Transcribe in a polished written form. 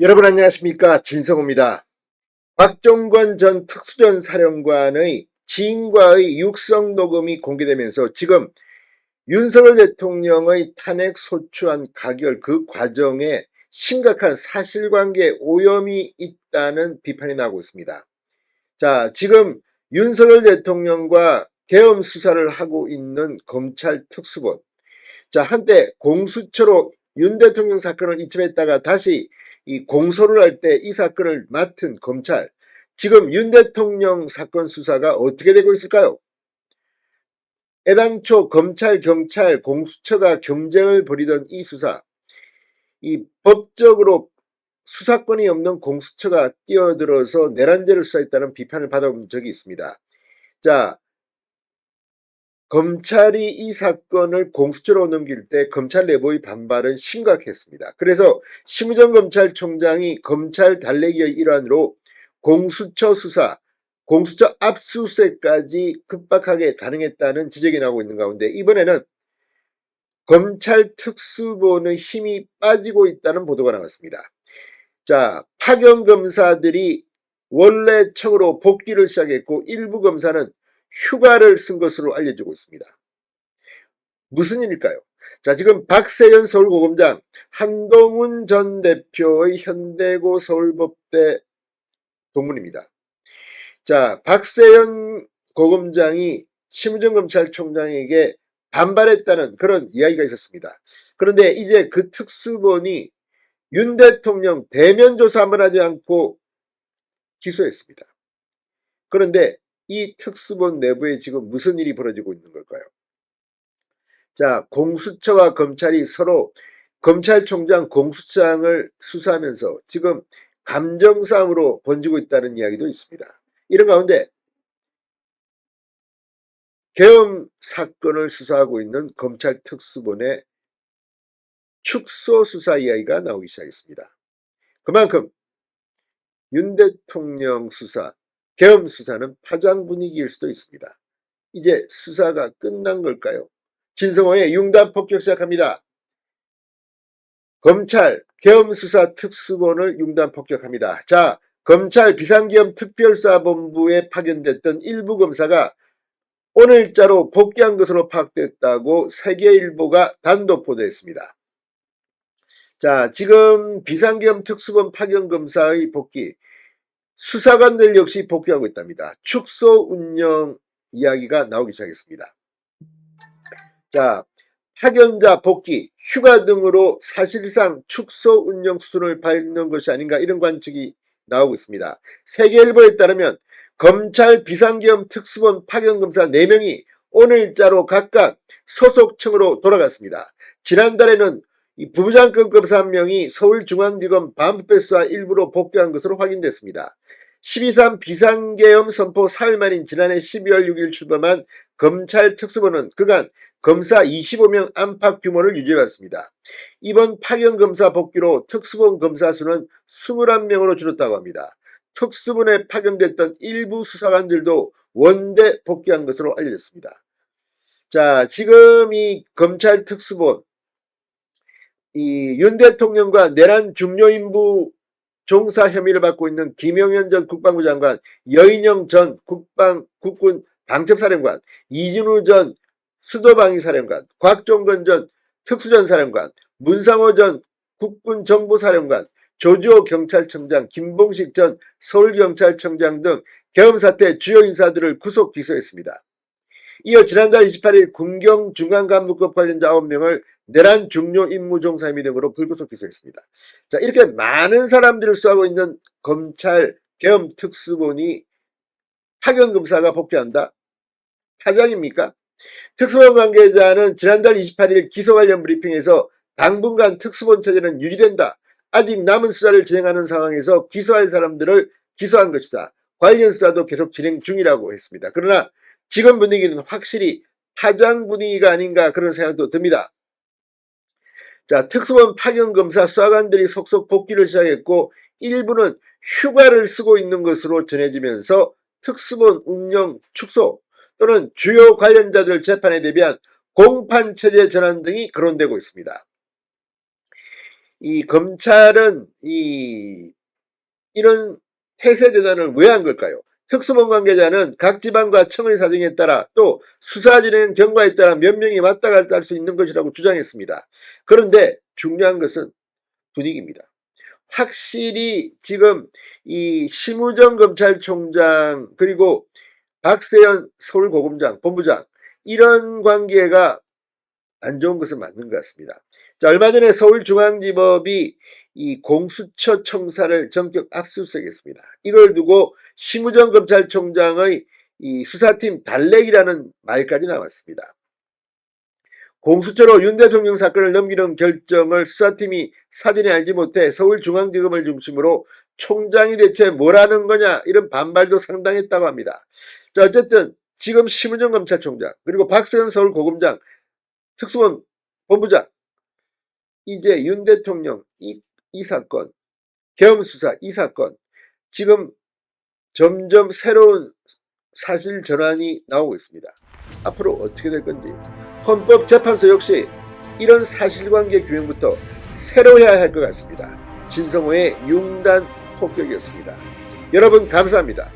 여러분 안녕하십니까, 진성호입니다. 박종권 전 특수전 사령관의 지인과의 육성 녹음이 공개되면서 지금 윤석열 대통령의 탄핵 소추안 가결 그 과정에 심각한 사실관계 오염이 있다는 비판이 나오고 있습니다. 자, 지금 윤석열 대통령과 계엄 수사를 하고 있는 검찰 특수본, 자, 한때 공수처로 윤 대통령 사건을 이첩했다가 다시 이 공소를 할 때 이 사건을 맡은 검찰, 지금 윤 대통령 사건 수사가 어떻게 되고 있을까요? 애당초 검찰, 경찰, 공수처가 경쟁을 벌이던 이 수사, 이 법적으로 수사권이 없는 공수처가 끼어들어서 내란죄를 수사했다는 비판을 받아본 적이 있습니다. 자, 검찰이 이 사건을 공수처로 넘길 때 검찰 내부의 반발은 심각했습니다. 그래서 심우정 검찰총장이 검찰 달래기의 일환으로 공수처 수사, 공수처 압수수색까지 급박하게 단행했다는 지적이 나오고 있는 가운데 이번에는 검찰 특수본의 힘이 빠지고 있다는 보도가 나왔습니다. 자, 파견 검사들이 원래 청으로 복귀를 시작했고 일부 검사는 휴가를 쓴 것으로 알려지고 있습니다. 무슨 일일까요? 자, 지금 박세현 서울고검장, 한동훈 전 대표의 현대고 서울법대 동문입니다. 자, 박세현 고검장이 심우정 검찰총장에게 반발했다는 그런 이야기가 있었습니다. 그런데 이제 그 특수본이 윤 대통령 대면 조사 한번 하지 않고 기소했습니다. 그런데 이 특수본 내부에 지금 무슨 일이 벌어지고 있는 걸까요? 자, 공수처와 검찰이 서로 검찰총장 공수장을 수사하면서 지금 감정싸움으로 번지고 있다는 이야기도 있습니다. 이런 가운데 계엄 사건을 수사하고 있는 검찰 특수본의 축소 수사 이야기가 나오기 시작했습니다. 그만큼 윤 대통령 수사, 계엄 수사는 파장 분위기일 수도 있습니다. 이제 수사가 끝난 걸까요? 진성호의 융단 폭격 시작합니다. 검찰 계엄수사 특수본을 융단 폭격합니다. 자, 검찰 비상계엄 특별수사본부에 파견됐던 일부 검사가 오늘자로 복귀한 것으로 파악됐다고 세계일보가 단독 보도했습니다. 자, 지금 비상계엄 특수본 파견 검사의 복귀, 수사관들 역시 복귀하고 있답니다. 축소 운영 이야기가 나오기 시작했습니다. 자, 파견자 복귀, 휴가 등으로 사실상 축소 운영 수순을 밟는 것이 아닌가 이런 관측이 나오고 있습니다. 세계일보에 따르면 검찰 비상계엄 특수본 파견검사 4명이 오늘자로 각각 소속청으로 돌아갔습니다. 지난달에는 이 부부장급 검사 1명이 서울중앙지검 반부패수사 일부로 복귀한 것으로 확인됐습니다. 12.3 비상계엄 선포 사흘 만인 지난해 12월 6일 출범한 검찰 특수본은 그간 검사 25명 안팎 규모를 유지해왔습니다. 이번 파견검사 복귀로 특수본 검사 수는 21명으로 줄었다고 합니다. 특수본에 파견됐던 일부 수사관들도 원대 복귀한 것으로 알려졌습니다. 자, 지금 이 검찰 특수본, 이 윤 대통령과 내란 중요인부 종사 혐의를 받고 있는 김영현 전 국방부 장관, 여인영 전 국군 방첩사령관, 이진우 전 수도방위사령관, 곽종건 전 특수전사령관, 문상호 전 국군정보사령관, 조주호 경찰청장, 김봉식 전 서울경찰청장 등 계엄 사태 주요 인사들을 구속 기소했습니다. 이어 지난달 28일 군경중앙간부급 관련자 9명을 내란 중요 임무 종사 혐의 등으로 불구속 기소했습니다. 자, 이렇게 많은 사람들을 수사하고 있는 검찰 계엄 특수본이 파견검사가 복귀한다? 파장입니까? 특수본 관계자는 지난달 28일 기소 관련 브리핑에서 당분간 특수본 체제는 유지된다. 아직 남은 수사를 진행하는 상황에서 기소할 사람들을 기소한 것이다. 관련 수사도 계속 진행 중이라고 했습니다. 그러나 지금 분위기는 확실히 파장 분위기가 아닌가 그런 생각도 듭니다. 자, 특수본 파견검사 수사관들이 속속 복귀를 시작했고 일부는 휴가를 쓰고 있는 것으로 전해지면서 특수본 운영 축소 또는 주요 관련자들 재판에 대비한 공판체제 전환 등이 거론되고 있습니다. 이 검찰은 이런 태세 전환을 왜 한 걸까요? 특수본 관계자는 각 지방과 청의 사정에 따라 또 수사 진행 경과에 따라 몇 명이 왔다 갔다 할 수 있는 것이라고 주장했습니다. 그런데 중요한 것은 분위기입니다. 확실히 지금 이 심우정 검찰총장 그리고 박세현 서울고검장 본부장 이런 관계가 안 좋은 것은 맞는 것 같습니다. 자, 얼마 전에 서울중앙지법이 이 공수처 청사를 전격 압수수색했습니다. 이걸 두고 심우정 검찰총장의 이 수사팀 달래기라는 말까지 나왔습니다. 공수처로 윤 대통령 사건을 넘기는 결정을 수사팀이 사전에 알지 못해 서울중앙지검을 중심으로 총장이 대체 뭐라는 거냐 이런 반발도 상당했다고 합니다. 자, 어쨌든 지금 심우정 검찰총장 그리고 박세현 서울고검장 특수본 본부장 이제 윤 대통령 이 사건 계엄수사 이 사건 지금 점점 새로운 사실 전환이 나오고 있습니다. 앞으로 어떻게 될 건지 헌법재판소 역시 이런 사실관계 규명부터 새로 해야 할 것 같습니다. 진성호의 융단 폭격이었습니다. 여러분 감사합니다.